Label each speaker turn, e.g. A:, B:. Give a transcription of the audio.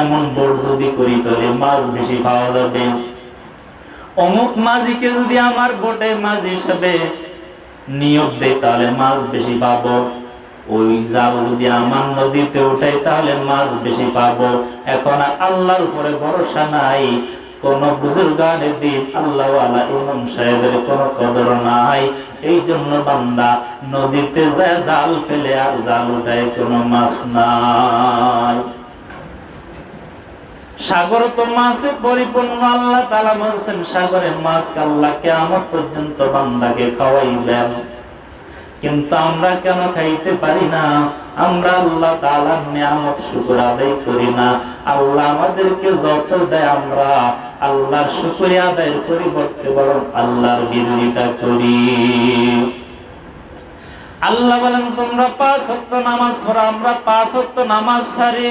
A: এমন বোর্ড যদি করি তাহলে মাছ বেশি পাওয়া যাবে। অমুক মাঝিকে যদি আমার বোটে মাছ হিসাবে নিয়োগ দেয় তাহলে মাছ বেশি পাবো। ওই জাল যদি আমার নদীতে উঠাই তাহলে মাছ বেশি পাবো। এখন আল্লাহর উপরে ভরসা নাই, কোন বুজুর্গানের দিন আল্লাহওয়ালা ইমাম সাহেবের কোন কদর নাই। এই জন্য বান্দা নদীতে যায় জাল ফেলে আর জাল উঠায় কোনো মাছ নাই। সাগর তো মাছে পরিপূর্ণ। আল্লাহ তাআলা বলেছেন সাগরের মাছ আল্লাহ কিয়ামত পর্যন্ত বান্দাকে খাওয়াইবেন। কিন্তু আমরা কেন খাইতে পারি না? আমরা আল্লাহ তাআলার নিয়ামত শুকর আদায় করি না। আল্লাহ আমাদেরকে যত দেয় আমরা আল্লাহর শুকরিয়া আদায়ের পরিবর্তে বরং আল্লাহর বিরোধিতা করি। আল্লাহ বলেন তোমরা 5 ওয়াক্ত নামাজ পড়ো, আমরা 5 ওয়াক্ত নামাজ ছাড়ি।